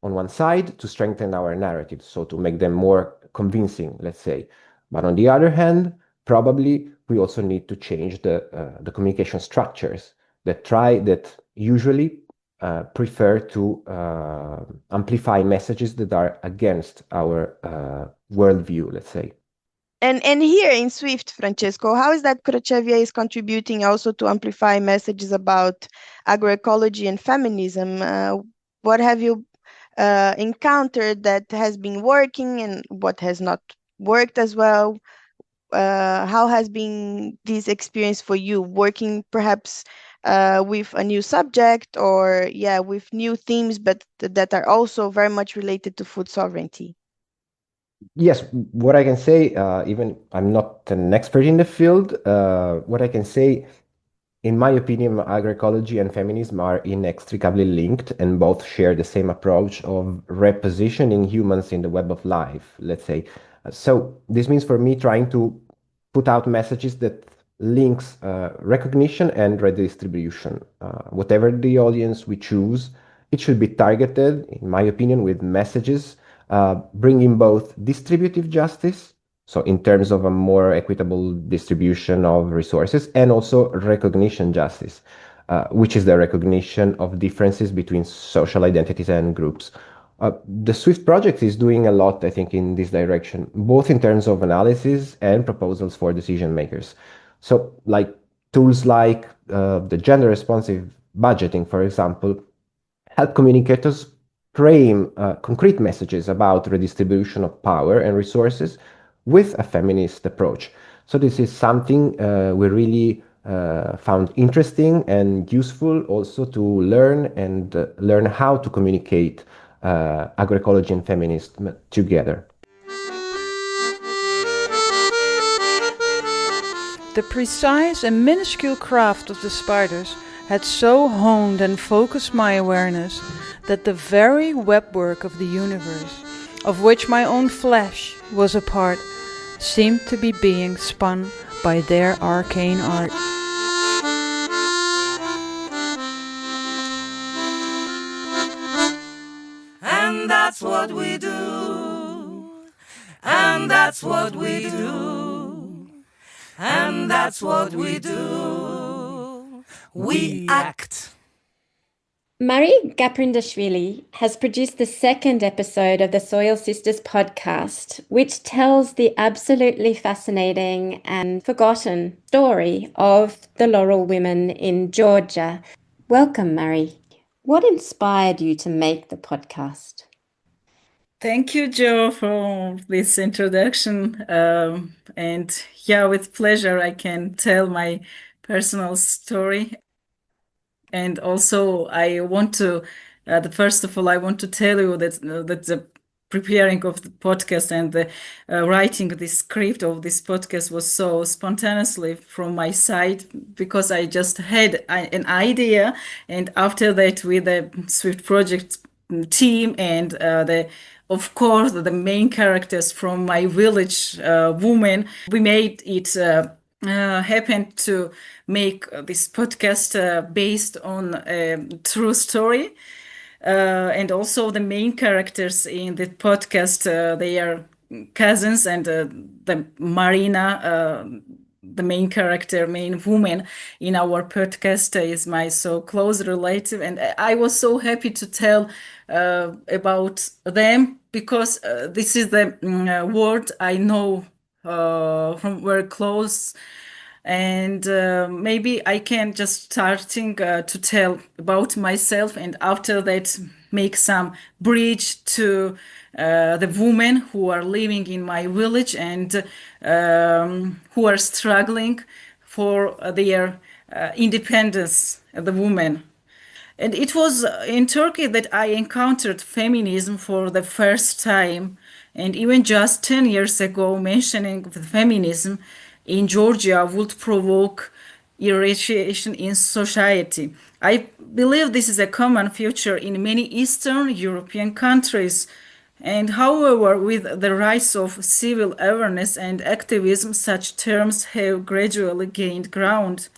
on one side to strengthen our narratives, so to make them more convincing, let's say. But on the other hand, probably we also need to change the communication structures that usually prefer to amplify messages that are against our worldview, let's say. And here in Swift, Francesco, how is that Crocevia is contributing also to amplify messages about agroecology and feminism? What have you encountered that has been working and what has not worked as well? How has been this experience for you, working perhaps with a new subject or with new themes, but that are also very much related to food sovereignty? Yes, what I can say, even I'm not an expert in the field, what I can say, in my opinion, agroecology and feminism are inextricably linked and both share the same approach of repositioning humans in the web of life, let's say. So this means for me trying to put out messages that links recognition and redistribution. Whatever the audience we choose, it should be targeted, in my opinion, with messages bringing both distributive justice, so in terms of a more equitable distribution of resources, and also recognition justice, which is the recognition of differences between social identities and groups. The SWIFT project is doing a lot, I think, in this direction, both in terms of analysis and proposals for decision makers. So like tools like the gender responsive budgeting, for example, help communicators frame concrete messages about redistribution of power and resources with a feminist approach. So this is something we really found interesting and useful also to learn and learn how to communicate agroecology and feminism together. The precise and minuscule craft of the spiders had so honed and focused my awareness that the very webwork of the universe, of which my own flesh was a part, seemed to be being spun by their arcane art. And that's what we do. And that's what we do. And that's what we do. We act. Mari Gaprindashvili has produced the second episode of the Soil Sisters podcast, which tells the absolutely fascinating and forgotten story of the Laurel women in Georgia. Welcome, Mari. What inspired you to make the podcast? Thank you, Joe, for this introduction. And yeah, with pleasure, I can tell my personal story. And also, I want to, first of all, I want to tell you that the preparing of the podcast and the writing the script of this podcast was so spontaneously from my side, because I just had an idea, and after that, with the Swift Project team and of course, the main characters from my village women, we made it happen to make this podcast based on a true story. And also the main characters in the podcast, they are cousins, and the Marina, the main character, main woman in our podcast, is my so close relative. And I was so happy to tell about them, because this is the word I know from very close. And maybe I can just starting to tell about myself, and after that make some bridge to the women who are living in my village and who are struggling for their independence, the women. And it was in Turkey that I encountered feminism for the first time. And even just 10 years ago, mentioning the feminism in Georgia would provoke irritation in society. I believe this is a common feature in many Eastern European countries. And however, with the rise of civil awareness and activism, such terms have gradually gained ground.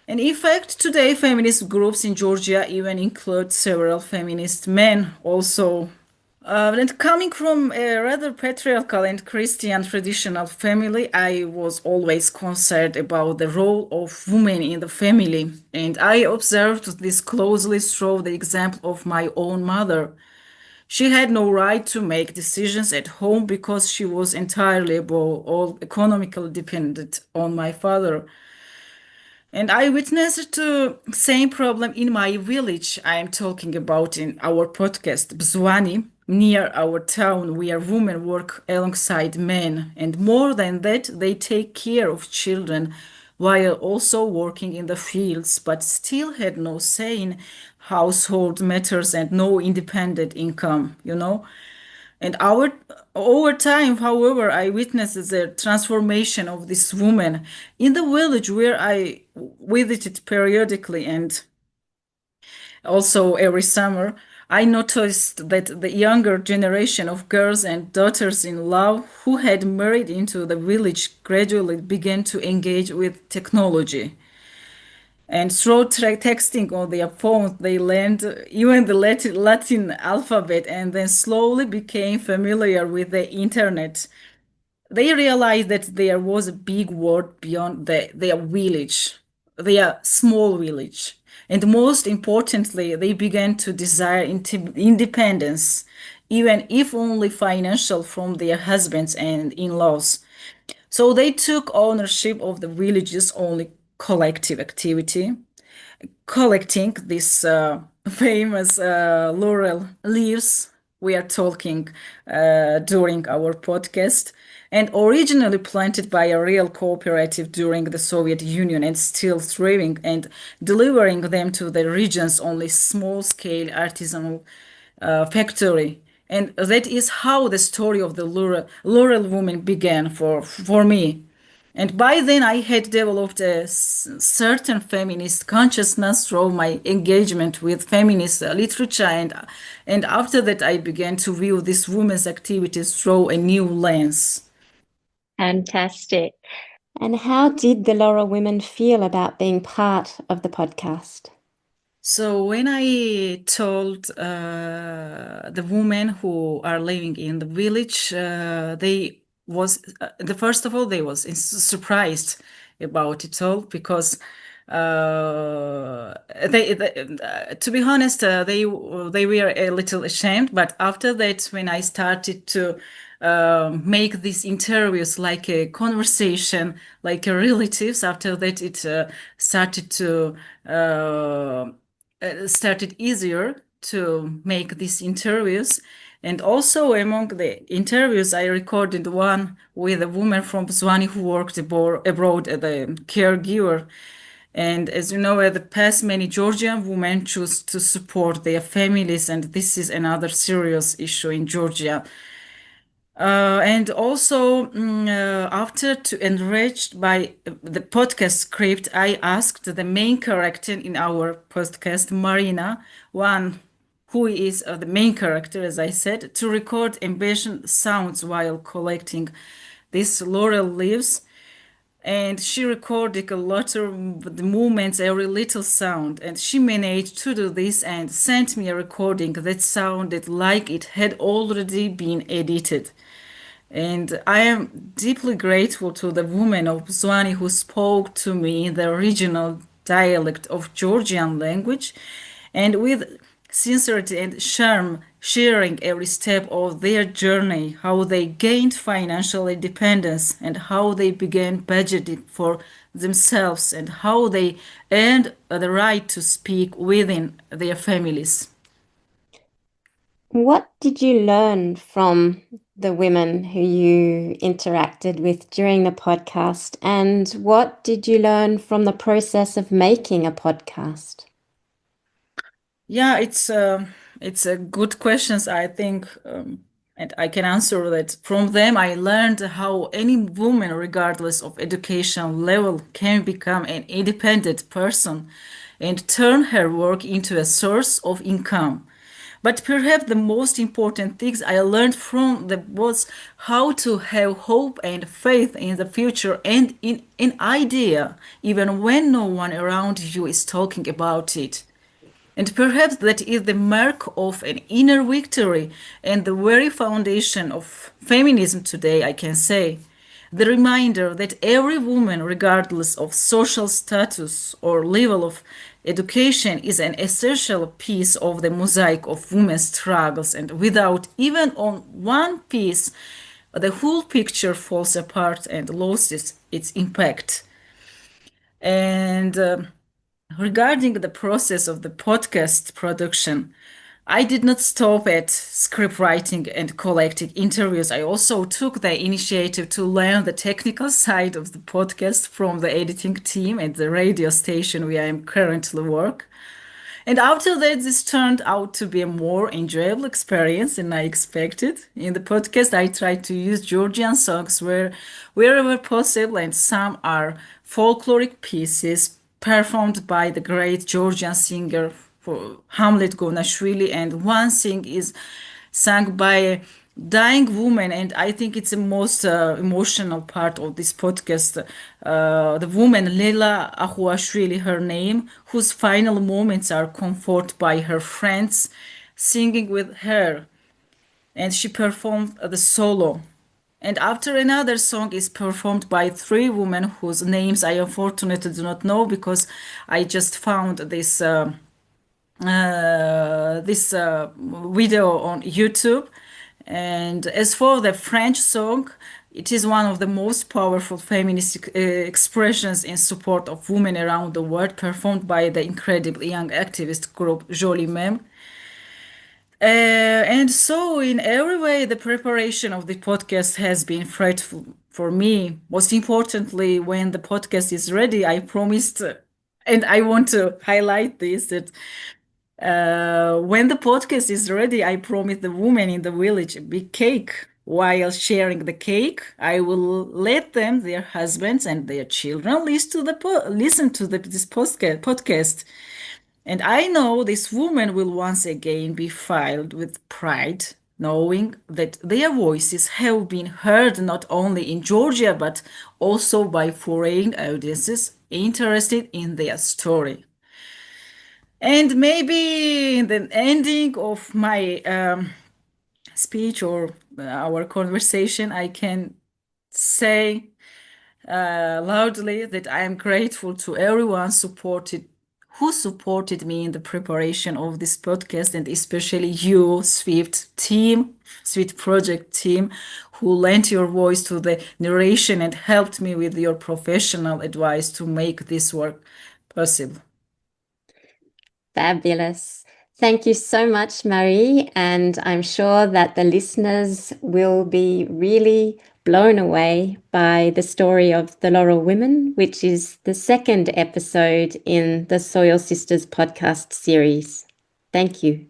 And in fact, today feminist groups in Georgia even include several feminist men also. And coming from a rather patriarchal and Christian traditional family, I was always concerned about the role of women in the family. And I observed this closely through the example of my own mother. She had no right to make decisions at home because she was entirely above all economically dependent on my father. And I witnessed the same problem in my village I am talking about in our podcast, Bzwani, near our town, where women work alongside men. And more than that, they take care of children while also working in the fields, but still had no say in household matters and no independent income, you know. And over time, however, I witnessed the transformation of this woman in the village where I visited periodically and also every summer. I noticed that the younger generation of girls and daughters-in-law who had married into the village gradually began to engage with technology. And through texting on their phones, they learned even the Latin alphabet and then slowly became familiar with the internet. They realized that there was a big world beyond their village, their small village. And most importantly, they began to desire independence, even if only financial, from their husbands and in-laws. So they took ownership of the village's only collective activity, collecting these famous laurel leaves we are talking during our podcast, and originally planted by a real cooperative during the Soviet Union and still thriving, and delivering them to the region's only small-scale artisanal factory. And that is how the story of the Laurel woman began for me. And by then, I had developed a certain feminist consciousness through my engagement with feminist literature. And after that, I began to view these women's activities through a new lens. Fantastic. And how did the Laurel women feel about being part of the podcast? So when I told the women who are living in the village, they was first of all they was surprised about it all because to be honest they were a little ashamed. But after that, when I started to make these interviews like a conversation, like a relatives, after that it started easier to make these interviews. And also among the interviews, I recorded one with a woman from Botswana who worked abroad as a caregiver. And as you know, at the past, many Georgian women choose to support their families, and this is another serious issue in Georgia. And also, after enriched by the podcast script, I asked the main character in our podcast, Marina, one who is the main character, as I said, to record ambient sounds while collecting these laurel leaves. And she recorded a lot of the movements, every little sound. And she managed to do this and sent me a recording that sounded like it had already been edited. And I am deeply grateful to the woman of Botswana who spoke to me the original dialect of Georgian language, and with sincerity and charm, sharing every step of their journey, how they gained financial independence and how they began budgeting for themselves and how they earned the right to speak within their families. What did you learn from the women who you interacted with during the podcast? And what did you learn from the process of making a podcast? Yeah, it's a good questions, I think, and I can answer that. From them, I learned how any woman, regardless of education level, can become an independent person and turn her work into a source of income. But perhaps the most important things I learned from them was how to have hope and faith in the future and in an idea, even when no one around you is talking about it. And perhaps that is the mark of an inner victory and the very foundation of feminism today, I can say. The reminder that every woman, regardless of social status or level of education, is an essential piece of the mosaic of women's struggles, and without even on one piece, the whole picture falls apart and loses its impact. And regarding the process of the podcast production, I did not stop at script writing and collecting interviews. I also took the initiative to learn the technical side of the podcast from the editing team at the radio station where I am currently work. And after that, this turned out to be a more enjoyable experience than I expected. In the podcast, I tried to use Georgian songs wherever possible, and some are folkloric pieces performed by the great Georgian singer for Hamlet Gonashvili, and one thing is sung by a dying woman, and I think it's the most emotional part of this podcast. The woman Lela Ahuashvili, her name, whose final moments are comforted by her friends singing with her, and she performed the solo. And after another song is performed by three women whose names I unfortunately do not know because I just found this video on YouTube. And as for the French song, it is one of the most powerful feminist expressions in support of women around the world, performed by the incredible young activist group Jolie Meme. And so, in every way, the preparation of the podcast has been frightful for me. Most importantly, when the podcast is ready, I promised, and I want to highlight this, that when the podcast is ready, I promised the women in the village a big cake while sharing the cake, I will let them, their husbands and their children, listen to this podcast. And I know this woman will once again be filled with pride, knowing that their voices have been heard not only in Georgia, but also by foreign audiences interested in their story. And maybe in the ending of my speech or our conversation, I can say loudly that I am grateful to everyone who supported me in the preparation of this podcast, and especially you, Swift Project team, who lent your voice to the narration and helped me with your professional advice to make this work possible. Fabulous. Thank you so much, Mari. And I'm sure that the listeners will be really blown away by the story of the Laurel Women, which is the second episode in the Soil Sisters podcast series. Thank you.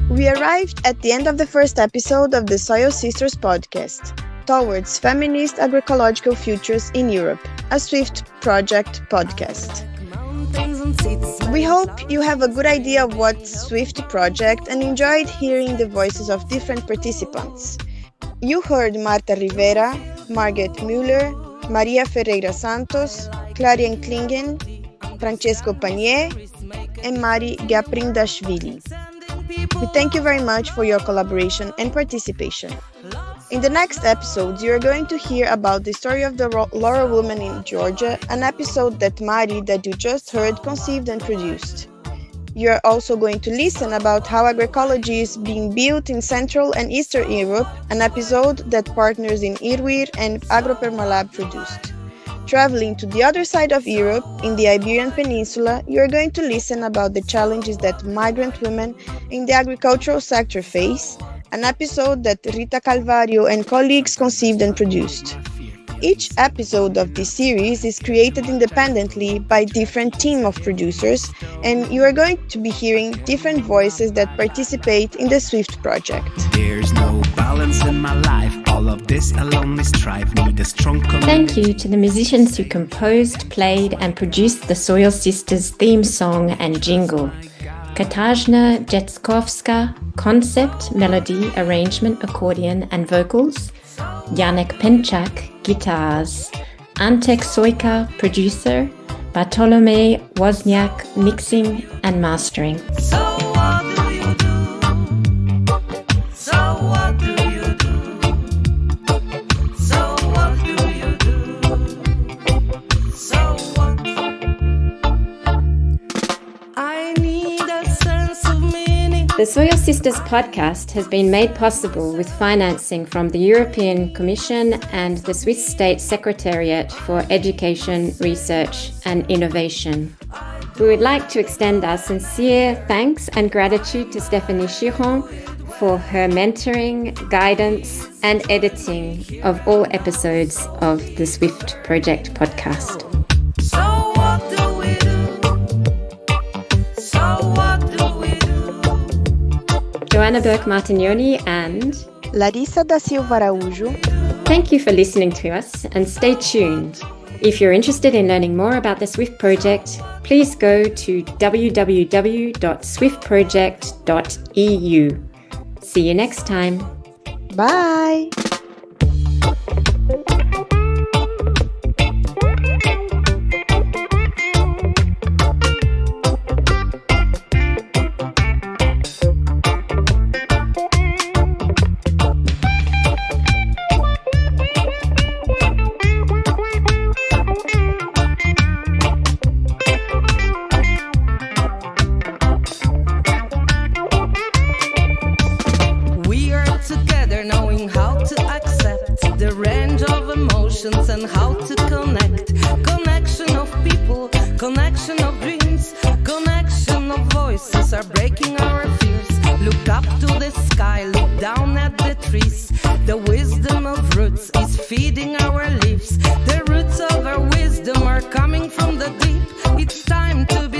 We arrived at the end of the first episode of the Soil Sisters podcast, Towards Feminist Agroecological Futures in Europe, a Swift Project podcast. We hope you have a good idea of what Swift Project and enjoyed hearing the voices of different participants. You heard Marta Rivera, Margret Müller, Maria Ferreira Santos, Klarien Klingen, Francesco Panié, and Mari Gaprindashvili. We thank you very much for your collaboration and participation. In the next episodes, you are going to hear about the story of the Laurel woman in Georgia, an episode that Mari, that you just heard, conceived and produced. You are also going to listen about how agroecology is being built in Central and Eastern Europe, an episode that partners in IRWIR and AgroPermalab produced. Traveling to the other side of Europe, in the Iberian Peninsula, you are going to listen about the challenges that migrant women in the agricultural sector face, an episode that Rita Calvario and colleagues conceived and produced. Each episode of this series is created independently by a different team of producers, and you are going to be hearing different voices that participate in the Swift project. There's no balance in my life. All of this alone is strive. Need a strong Thank you to the musicians who composed, played, and produced the Soil Sisters theme song and jingle. Katarzyna Jackowska, concept, melody, arrangement, accordion, and vocals. Janek Penchak, guitars. Antek Sojka, producer. Bartolomej Wozniak, mixing and mastering. So what do you do? So what do you do? So what do you do? So what? I need a sense of meaning. The Soil Sisters podcast has been made possible with financing from the European Commission and the Swiss State Secretariat for Education, Research and Innovation. We would like to extend our sincere thanks and gratitude to Stéphanie Chiron for her mentoring, guidance and editing of all episodes of the Swift Project podcast. So what do we do? So what do we do? Joanna Burke-Martignoni and Larissa da Silva Araújo. Thank you for listening to us and stay tuned. If you're interested in learning more about the Swift Project, please go to www.swiftproject.eu. See you next time. Bye! And how to connect. Connection of people, connection of dreams, connection of voices are breaking our fears. Look up to the sky, look down at the trees. The wisdom of roots is feeding our leaves. The roots of our wisdom are coming from the deep. It's time to be